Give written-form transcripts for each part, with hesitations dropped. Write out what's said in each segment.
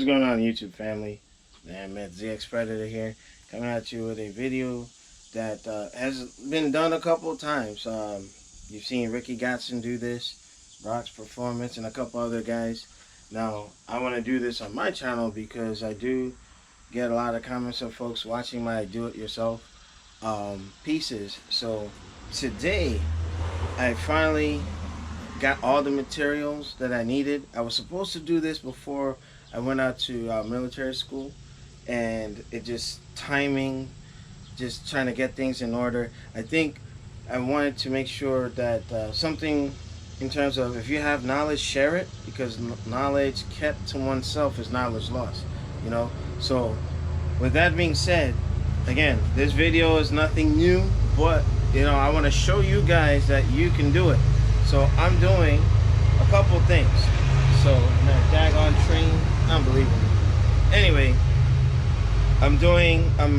What's going on, YouTube family? Man, ZX Predator here, coming at you with a video that has been done a couple of times. You've seen Ricky Gatson do this, Brock's Performance, and a couple other guys. Now, I want to do this on my channel because I do get a lot of comments of folks watching my do-it-yourself pieces. So today, I finally got all the materials that I needed. I was supposed to do this before I went out to military school, and it just timing, just trying to get things in order. I think I wanted to make sure that something in terms of, if you have knowledge, share it, because knowledge kept to oneself is knowledge lost, you know. So with that being said, again, this video is nothing new, but you know, I want to show you guys that you can do it. So I'm doing a couple things. So that daggone train, unbelievable. Anyway, I'm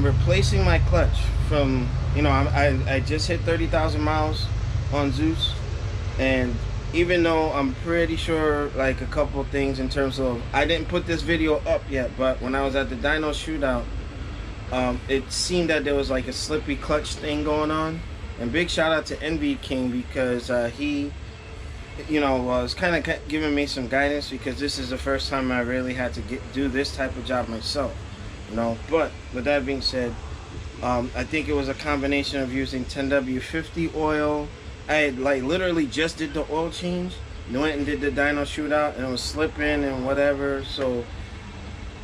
replacing my clutch from, you know, I just hit 30,000 miles on Zeus, and even though I'm pretty sure like a couple things in terms of, I didn't put this video up yet, but when I was at the dyno shootout, it seemed that there was like a slippy clutch thing going on. And big shout out to Envy King, because he, you know, was kind of giving me some guidance, because this is the first time I really had to do this type of job myself, you know. But with that being said, I think it was a combination of using 10W50 oil. I had like literally just did the oil change, went and did the dyno shootout, and it was slipping and whatever. So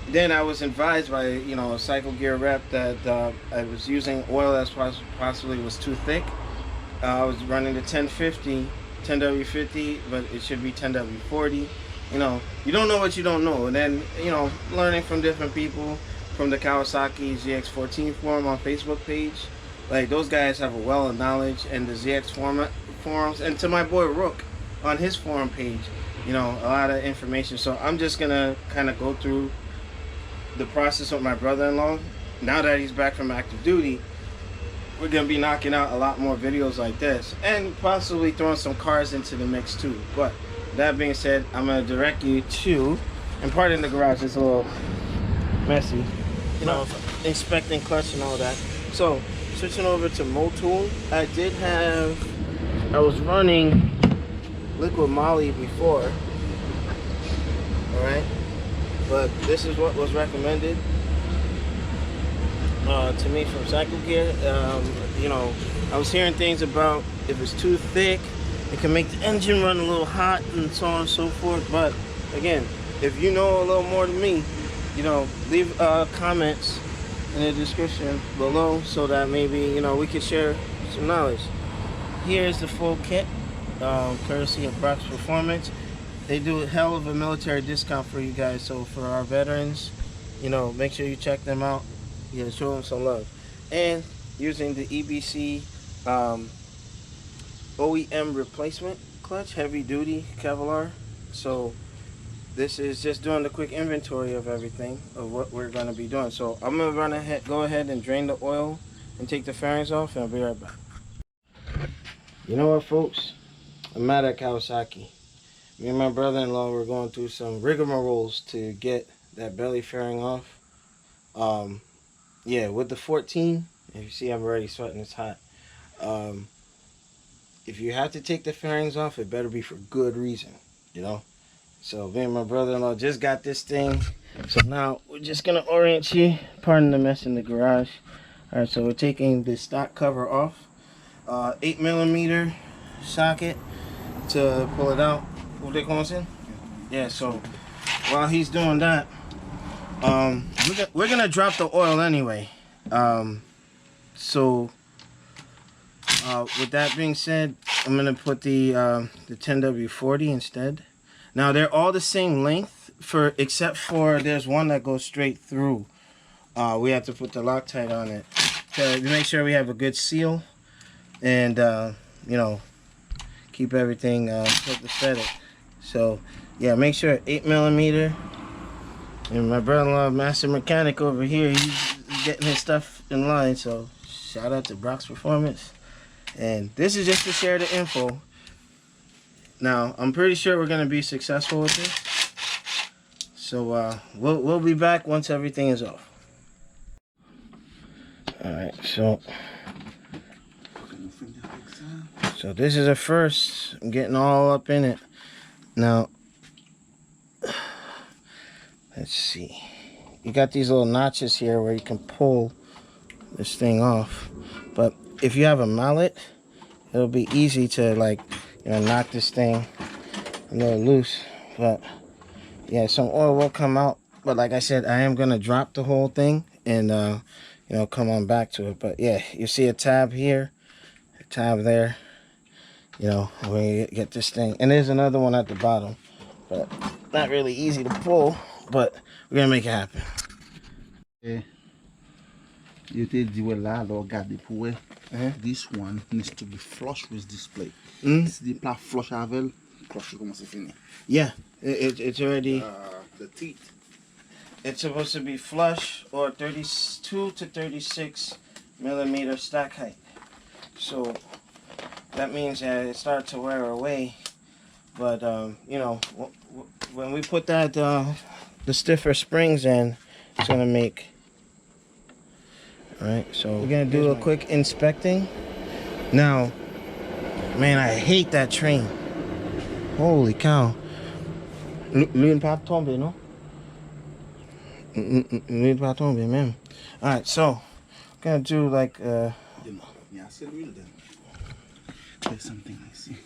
then I was advised by, you know, a cycle gear rep that I was using oil that possibly was too thick. I was running the 10W50, but it should be 10W40. You know, you don't know what you don't know. And then, you know, learning from different people, from the Kawasaki zx14 forum on Facebook page, like those guys have a well of knowledge, and the ZX forums, and to my boy Rook on his forum page, you know, a lot of information. So I'm just gonna kind of go through the process with my brother-in-law. Now that he's back from active duty, we're gonna be knocking out a lot more videos like this, and possibly throwing some cars into the mix too. But that being said, I'm gonna direct you to, and part in the garage is a little messy, you know, inspecting clutch and all that. So switching over to Motul, I was running liquid moly before, all right, but this is what was recommended to me from Cycle Gear. You know, I was hearing things about if it's too thick, it can make the engine run a little hot and so on and so forth. But again, if you know a little more than me, you know, leave comments in the description below, so that maybe, you know, we can share some knowledge. Here's the full kit, courtesy of Brock's Performance. They do a hell of a military discount for you guys, so for our veterans, you know, make sure you check them out. Yeah, show them some love. And using the EBC OEM replacement clutch, heavy duty Kevlar. So this is just doing the quick inventory of everything of what we're going to be doing. So I'm going to go ahead and drain the oil and take the fairings off, and I'll be right back. You know what, folks? I'm mad at Kawasaki. Me and my brother-in-law were going through some rigmaroles to get that belly fairing off. Yeah, with the 14, if you see I'm already sweating, it's hot. If you have to take the fairings off, it better be for good reason, you know. So me and my brother-in-law just got this thing. So now we're just gonna orient you. Pardon the mess in the garage. All right, so we're taking the stock cover off. 8mm socket to pull it out. What they calling it? Yeah. So while he's doing that, we're gonna drop the oil anyway. So with that being said, I'm gonna put the 10W40 instead. Now they're all the same length, except for there's one that goes straight through. We have to put the Loctite on it to make sure we have a good seal, and you know, keep everything aesthetic. So yeah, make sure 8mm. And my brother-in-law, master mechanic over here, he's getting his stuff in line. So shout out to Brock's Performance. And this is just to share the info. Now I'm pretty sure we're gonna be successful with this. So we'll be back once everything is off. All right, so this is a first. I'm getting all up in it. Now, let's see. You got these little notches here where you can pull this thing off. But if you have a mallet, it'll be easy to, like, you know, knock this thing a little loose. But yeah, some oil will come out. But like I said, I am gonna drop the whole thing and you know, come on back to it. But yeah, you see a tab here, a tab there. You know, when you get this thing, and there's another one at the bottom, but not really easy to pull. But we're gonna make it happen. Yeah. You did the well, or got the pool. This one needs to be flush with this plate. It's the plat flush avec. Flush comment c'est fini. Yeah, it's already. The teeth. It's supposed to be flush or 32 to 36 millimeter stack height. So that means that it starts to wear away. But you know, when we put that the stiffer springs in, it's gonna make. All right, so we're gonna do a quick inspecting. Now, man, I hate that train. Holy cow! Lui pas tomber, non? Lui pas tomber, man. All right, so I'm gonna do like Yeah, c'est l'huile then. There's something I see.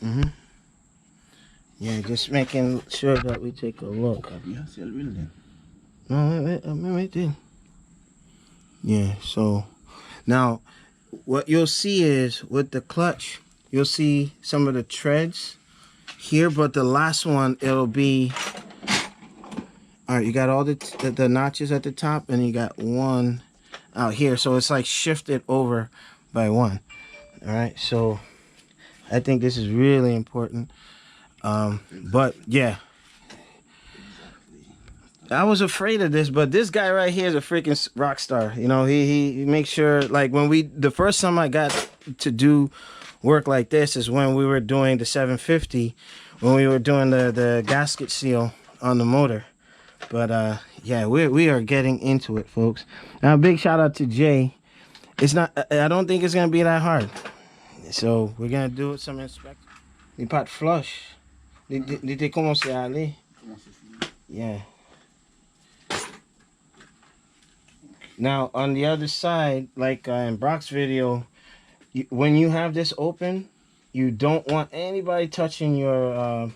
Yeah, just making sure that we take a look. Yeah, c'est l'huile then. No, wait there. Yeah, so now what you'll see is with the clutch, you'll see some of the treads here, but the last one, it'll be, all right, you got all the notches at the top, and you got one out here, so it's like shifted over by one. All right, so I think this is really important. But yeah, I was afraid of this, but this guy right here is a freaking rock star. You know, he makes sure, like, when the first time I got to do work like this is when we were doing the 750, when we were doing the gasket seal on the motor. But yeah, we are getting into it, folks. Now, big shout out to Jay. It's not, I don't think it's gonna be that hard. So we're gonna do it some inspection. Les pattes flush. L'été commencé à aller. Yeah. Now on the other side, like in Brock's video, when you have this open, you don't want anybody touching your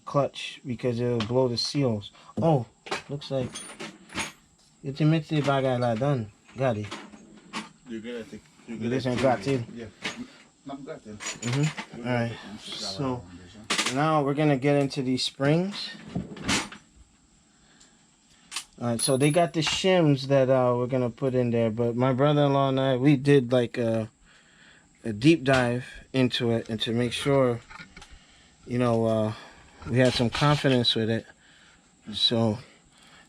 clutch because it'll blow the seals. Oh, looks like you te mets tes bagages là-dedans. Regardez. This ain't gratté. Yeah. Not gratté. All right. So now we're gonna get into these springs. All right, so they got the shims that we're gonna put in there, but my brother-in-law and I, we did like a deep dive into it, and to make sure, you know, we had some confidence with it. So, all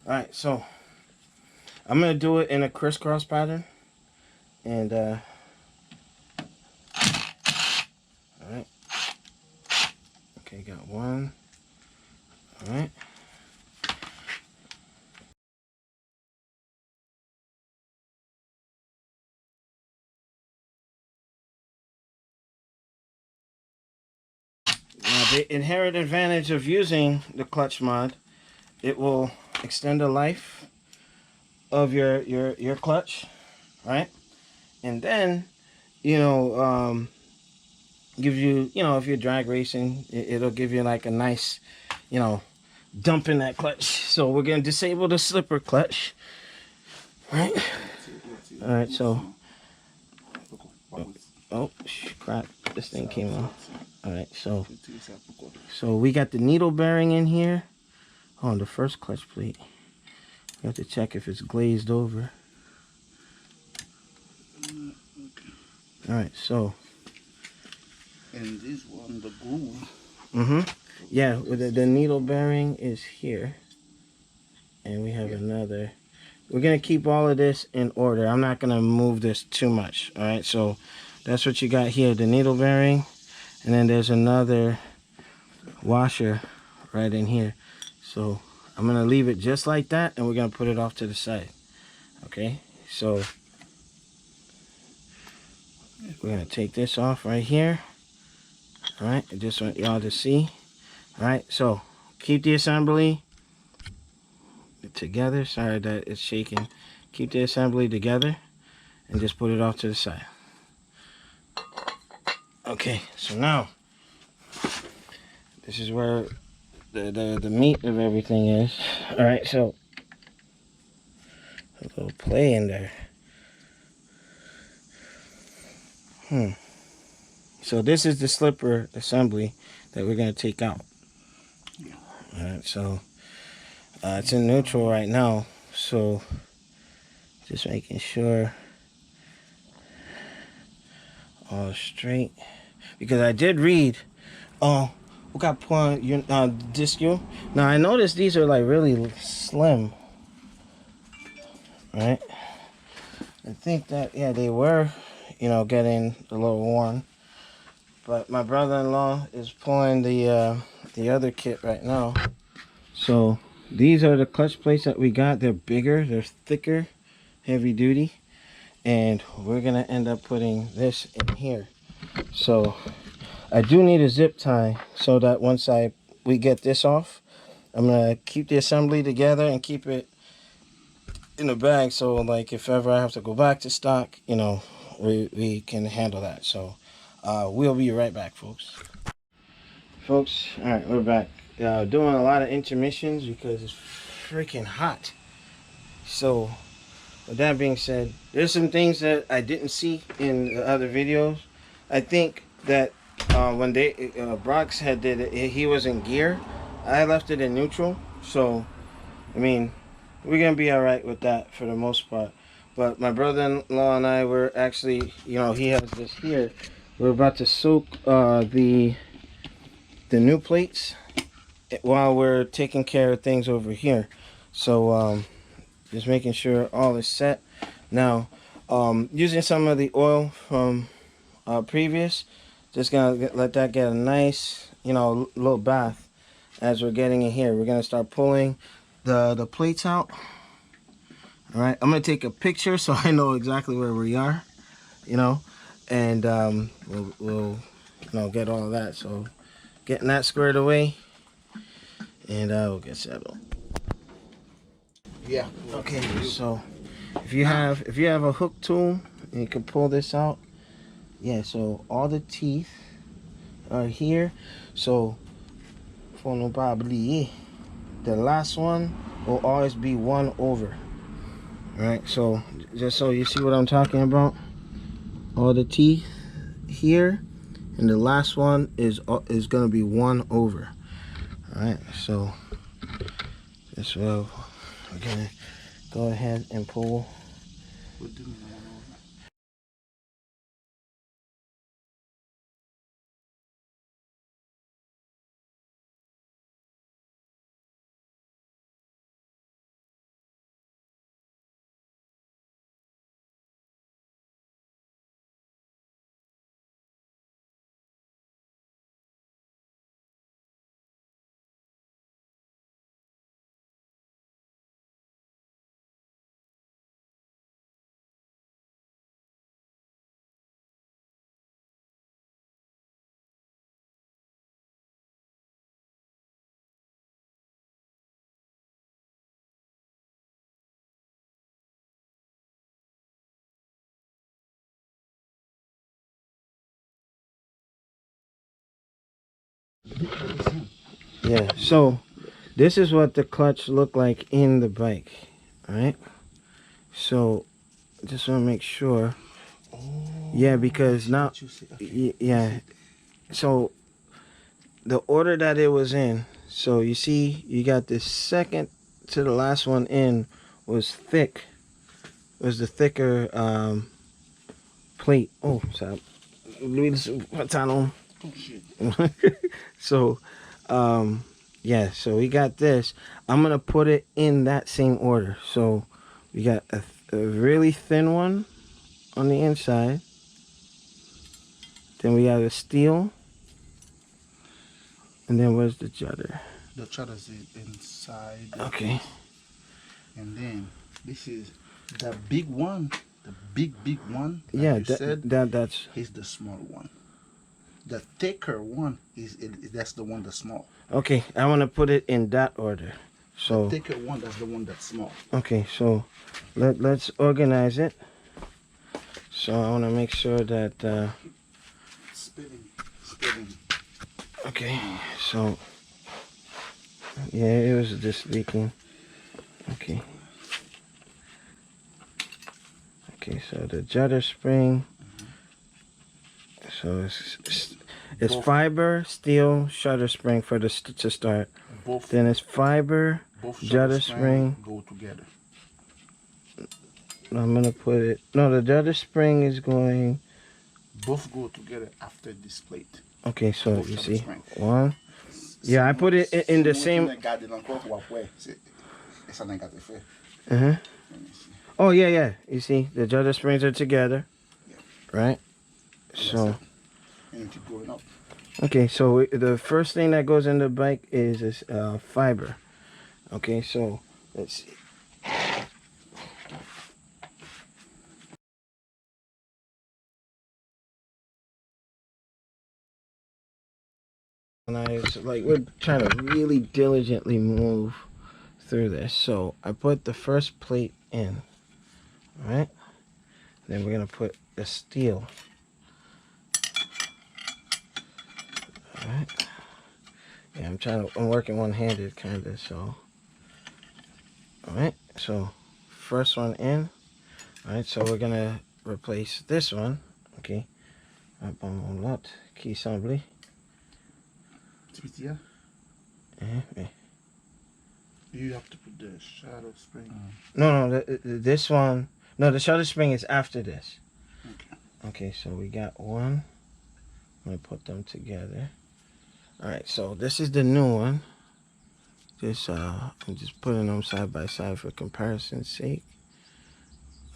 right, so I'm gonna do it in a crisscross pattern, and all right, okay, got one. All right. Now, the inherent advantage of using the clutch mod, it will extend the life of your clutch, right? And then, you know, give you, you know, if you're drag racing, it'll give you like a nice, you know, dump in that clutch. So we're gonna disable the slipper clutch, right? All right, so, oh crap, this thing came off. All right, so we got the needle bearing in here on the first clutch plate. You have to check if it's glazed over. All right, so. And this one, the groove. Yeah, with the needle bearing is here, and we have another. We're gonna keep all of this in order. I'm not gonna move this too much. All right, so that's what you got here, the needle bearing, and then there's another washer right in here. So I'm gonna leave it just like that, and we're gonna put it off to the side. Okay, so we're gonna take this off right here. All right, I just want y'all to see. All right, so keep the assembly together. Sorry that it's shaking. Keep the assembly together and just put it off to the side. Okay, so now this is where the meat of everything is. All right, so a little play in there. So this is the slipper assembly that we're gonna take out. All right, so it's in neutral right now, so just making sure all straight, because I did read. Oh, we got point disc U. Now I noticed these are like really slim, right? I think that, yeah, they were, you know, getting a little worn. But my brother-in-law is pulling the other kit right now. So these are the clutch plates that we got. They're bigger, they're thicker, heavy duty, and we're gonna end up putting this in here. So I do need a zip tie so that once we get this off, I'm gonna keep the assembly together and keep it in the bag. So like if ever I have to go back to stock, you know, we can handle that. So we'll be right back, folks. All right, we're back. Doing a lot of intermissions because it's freaking hot. So with that being said, there's some things that I didn't see in the other videos. I think that when Brox had did it, he was in gear. I left it in neutral. So I mean, we're gonna be all right with that for the most part. But my brother-in-law and I were actually, you know, he has this here. We're about to soak the new plates while we're taking care of things over here. So just making sure all is set. Now, using some of the oil from previous, just gonna let that get a nice, you know, little bath as we're getting in here. We're gonna start pulling the plates out. All right, I'm gonna take a picture so I know exactly where we are, you know, and we'll you know, get all of that. So getting that squared away, and we'll get settled. Yeah. Okay, so if you have a hook tool, you can pull this out. Yeah, so all the teeth are here. So for probably the last one will always be one over. All right, so just so you see what I'm talking about, all the teeth here, and the last one is gonna be one over. All right, so this will, we're gonna go ahead and pull. Yeah, so this is what the clutch looked like in the bike. All right, so just want to make sure. Yeah, because now, yeah, so the order that it was in, so you see you got the second to the last one in was thick, was the thicker plate. Oh, sorry. So yeah, so we got this. I'm gonna put it in that same order. So we got a really thin one on the inside, then we got a steel, and then where's the judder? The shutter is inside. Okay. And then this is the big one. The big one. Like Yeah, you said, that's. is the small one. The thicker one that's the one that's small. Okay, I want to put it in that order. So the thicker one, that's the one that's small. Okay, so let's organize it. So I want to make sure that. Spinning. Okay, so yeah, it was just leaking. Okay. Okay, so the judder spring. So it's fiber, steel, shutter spring for the to start. Both. Then it's fiber, judder spring. Go together. I'm gonna put it. No, the judder spring is going. Both go together after this plate. Okay, so both you see one. Yeah, I put it in the same. Oh yeah. You see, the judder springs are together, right? So. And keep going up. Okay, so the first thing that goes in the bike is this fiber. Okay, so let's see. And we're trying to really diligently move through this. So I put the first plate in, all right? Then we're gonna put the steel. All right. Yeah, I'm working one-handed kind of, so. All right, so first one in. All right, so we're gonna replace this one. Okay. Qui semble. You have to put the shadow spring on. No, this one. No, the shutter spring is after this. Okay, so we got one. I'm gonna put them together. All right, so this is the new one. I'm just putting them side by side for comparison's sake.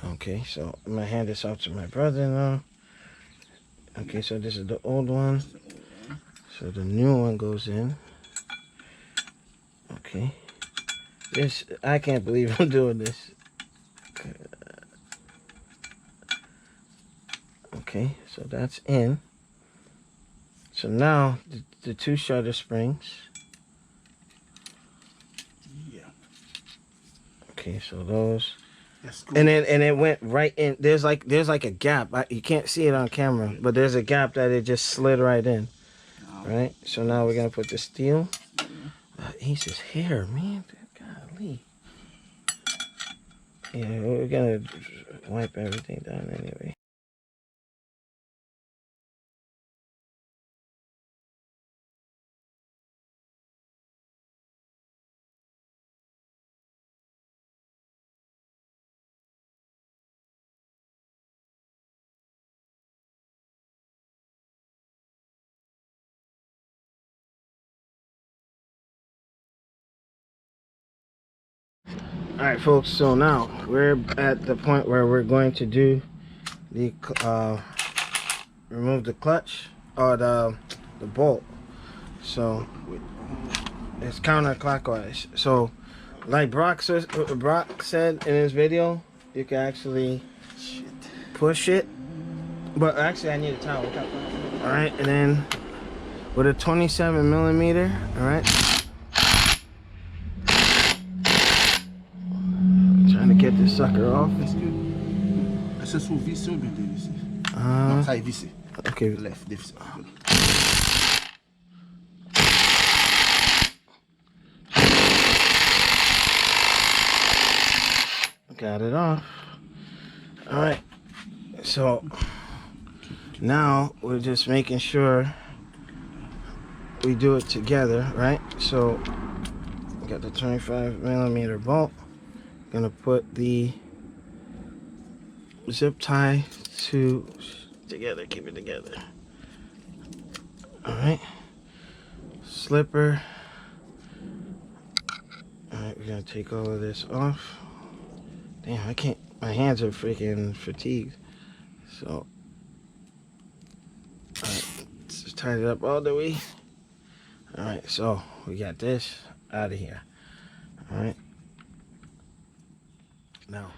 Okay, so I'm gonna hand this off to my brother-in-law. Okay, so this is the old one. So the new one goes in. Okay. I can't believe I'm doing this. Okay, so that's in. So now the two shutter springs. Yeah. Okay, so those. Cool. And it went right in. There's like a gap. You can't see it on camera, but there's a gap that it just slid right in. Right. So now we're gonna put the steel. He's his hair, man. Golly. Yeah, we're gonna wipe everything down anyway. All right, folks. So now we're at the point where we're going to do the remove the clutch or the bolt. So it's counterclockwise. So like Brock said in his video, you can actually push it. But actually, I need a towel. All right, and then with a 27mm. All right. Trying to get this sucker off. Est-ce que sous vissé ou bien dévissé? Non, ça est vissé. Okay. Left, dévissé. Got it off. All right. So now we're just making sure we do it together, right? So we got the 25mm bolt. Gonna put the zip tie together, keep it together. All right, slipper. All right, we're gonna take all of this off. Damn, I can't, my hands are freaking fatigued. So, all right, let's just tie it up all the way. All right, so we got this. out of here. All right. Now,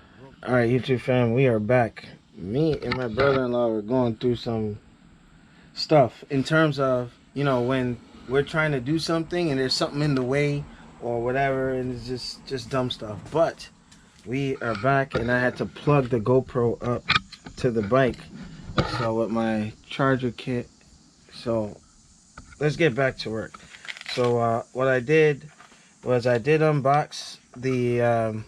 all right, YouTube fam, we are back. Me and my brother-in-law were going through some stuff in terms of, you know, when we're trying to do something and there's something in the way or whatever, and it's just dumb stuff. But we are back, and I had to plug the GoPro up to the bike, so with my charger kit. So let's get back to work. So what I did was I did unbox the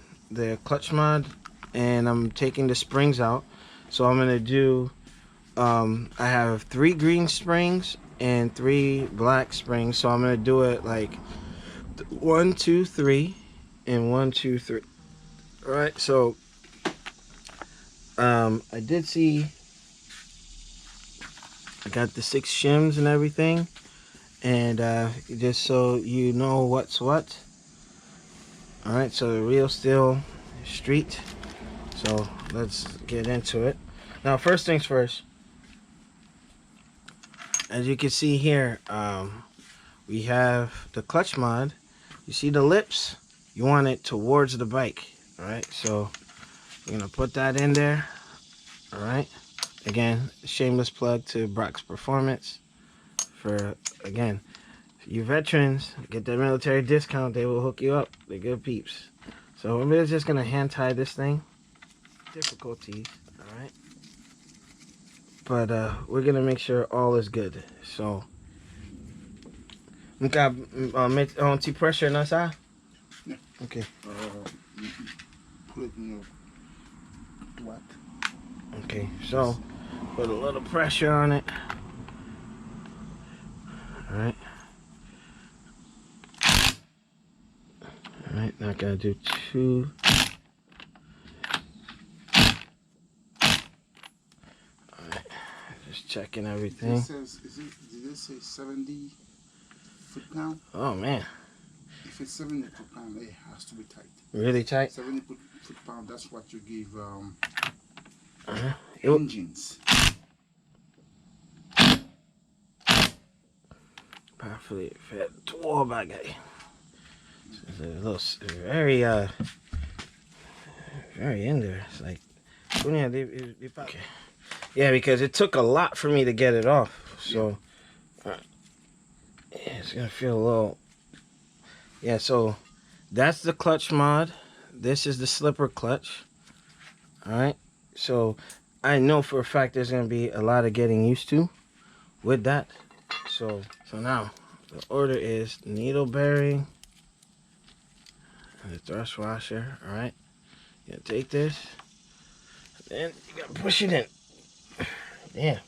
clutch mod, and I'm taking the springs out. So I'm gonna do I have 3 green springs and 3 black springs, so I'm gonna do it like 1 2 3 and 1 2 3. All right, so I did see I got the 6 shims and everything, and just so you know what's what. All right, so the real steel street. So let's get into it. Now, first things first, as you can see here, we have the clutch mod. You see the lips? You want it towards the bike. All right, so we're gonna put that in there. All right, again, shameless plug to Brock's Performance for, again, you veterans get that military discount. They will hook you up. They're good peeps. So we're just gonna hand tie this thing. Difficulties, all right, but we're gonna make sure all is good. So anti-pressure na sa? Yeah. Okay. Put it in your what? Okay, so put a little pressure on it. All right. All right, not gonna do too. All right, just checking everything. It says, did it say 70 foot-pound? Oh man. If it's 70 foot-pound, it has to be tight. Really tight? 70 foot-pound, that's what you give Uh-huh. engines. Powerfully fed toward by guy. It's a little very very in there. It's like, okay. Yeah, because it took a lot for me to get it off. So yeah, it's gonna feel a little. Yeah, so that's the clutch mod. This is the slipper clutch. All right. So I know for a fact there's gonna be a lot of getting used to with that. So now the order is needle bearing and the thrust washer. All right. You gotta take this, and you gotta push it in. Yeah.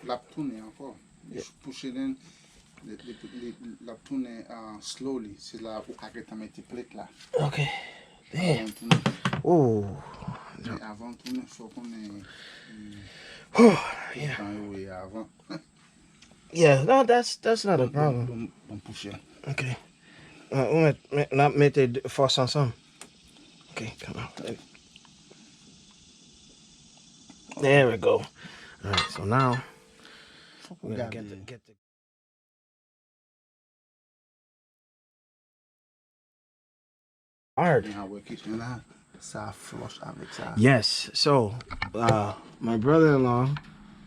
La tourner encore. You push it in. La tourner slowly. C'est là où tu as mis tes plaques là. Okay. Damn. Oh. Mais avant de tourner, il faut qu'on ait. Yeah. Yeah, no, that's not a problem. Bon pousser. Okay. On va mettre force ensemble. Okay, come on. There we go. All right, so now we're gonna get the hard. Yes. So my brother-in-law,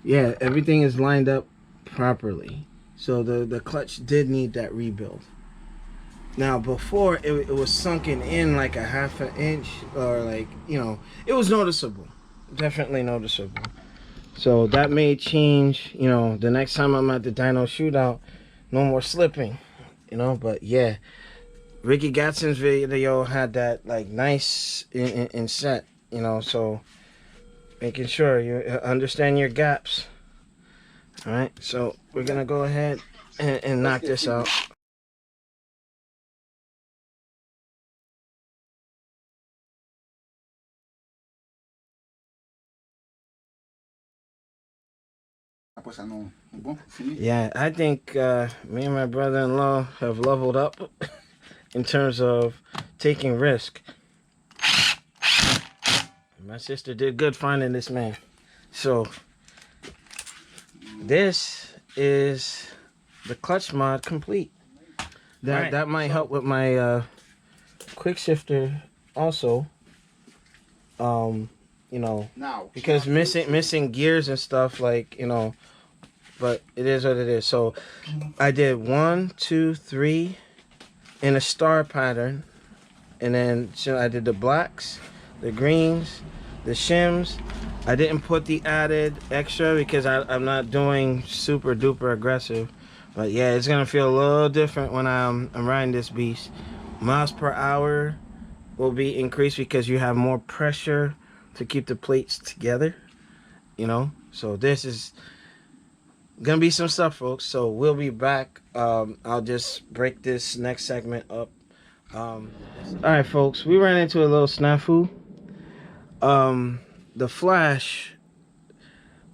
yeah, everything is lined up properly. So the clutch did need that rebuild. Now before it was sunken in like a half an inch, or like, you know, it was noticeable, definitely noticeable. So that may change, you know, the next time I'm at the dyno shootout, no more slipping, you know. But yeah, Ricky Gatson's video had that like nice in set, you know. So making sure you understand your gaps. All right, so we're gonna go ahead and knock this out. Yeah, I think me and my brother-in-law have leveled up in terms of taking risk. My sister did good finding this man. So this is the clutch mod complete. That Right. might help with my quick shifter also. You know, Now, because missing gears and stuff, like, you know, but it is what it is. So I did 1, 2, 3 in a star pattern, and then so I did the blacks, the greens, the shims. I didn't put the added extra because I'm not doing super duper aggressive, but yeah, it's gonna feel a little different when I'm riding this beast. Miles per hour will be increased because you have more pressure to keep the plates together, you know. So this is gonna be some stuff, folks. So we'll be back. I'll just break this next segment up. All right, folks, we ran into a little snafu. The flash,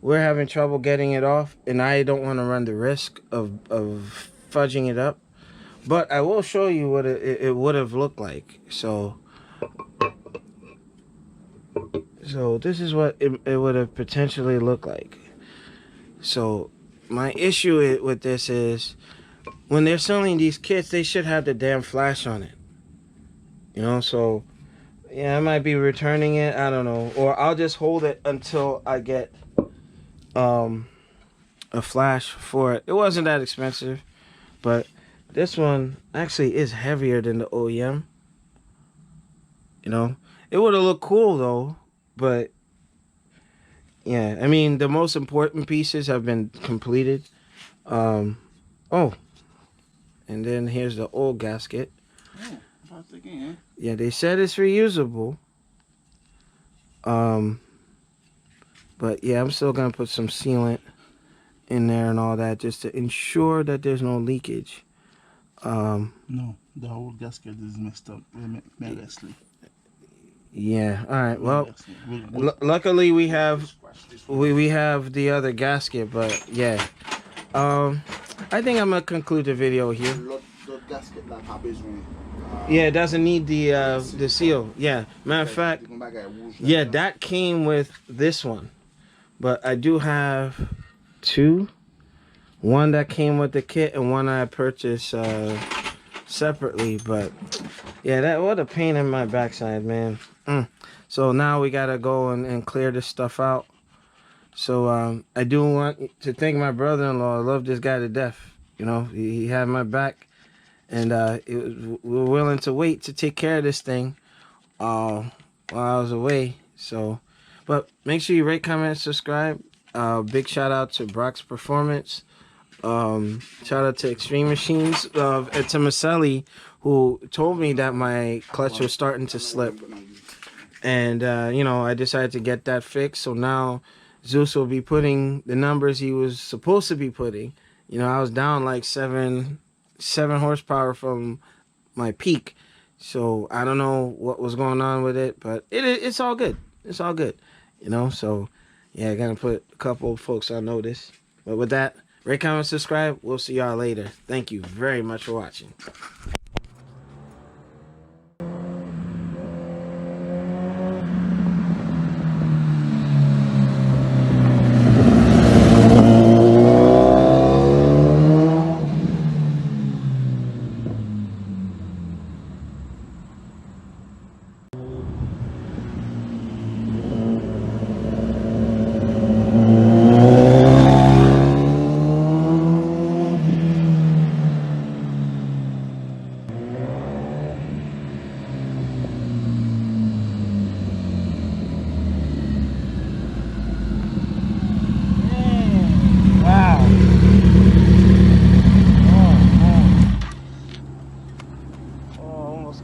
we're having trouble getting it off, and I don't want to run the risk of fudging it up, but I will show you what it would have looked like. So this is what it would have potentially looked like. So my issue with this is when they're selling these kits, they should have the damn flash on it, you know. So yeah, I might be returning it, I don't know, or I'll just hold it until I get a flash for it. It wasn't that expensive, but this one actually is heavier than the OEM, you know. It would have looked cool though, but yeah, I mean, the most important pieces have been completed. Oh, and then here's the old gasket. Oh, that's again. Yeah, they said it's reusable. But yeah, I'm still gonna put some sealant in there and all that just to ensure that there's no leakage. No, the whole gasket is messed up. Seriously. Yeah. All right. Well, luckily we have the other gasket, but yeah. I think I'm gonna conclude the video here. Yeah, it doesn't need the seal. Yeah. Matter of fact, yeah, that came with this one, but I do have two. One that came with the kit and one I purchased separately. But yeah, that what a pain in my backside, man. So now we gotta go and clear this stuff out. So I do want to thank my brother-in-law. I love this guy to death. You know, he had my back, and we were willing to wait to take care of this thing while I was away. So, but make sure you rate, comment, subscribe. Big shout out to Brock's Performance. Shout out to Extreme Machines, to Maselli, who told me that my clutch was starting to slip, and you know, I decided to get that fixed. So now Zeus will be putting the numbers he was supposed to be putting. You know, I was down like seven horsepower from my peak, so I don't know what was going on with it, but it's all good. It's all good, you know. So yeah, gonna put a couple of folks on notice. But with that, rate, comment, subscribe. We'll see y'all later. Thank you very much for watching.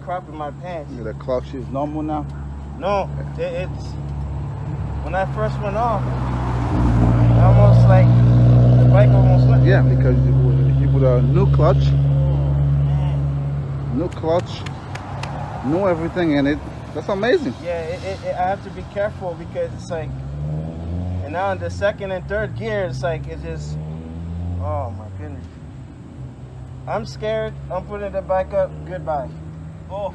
Crapping my pants. The clutch is normal now? No, it's when I first went off, almost like the bike almost went. Yeah, because you put a new clutch, new everything in it. That's amazing. Yeah, I have to be careful because it's like, and now in the second and third gear, it's like it just, oh my goodness. I'm scared. I'm putting the bike up. Goodbye. Oh.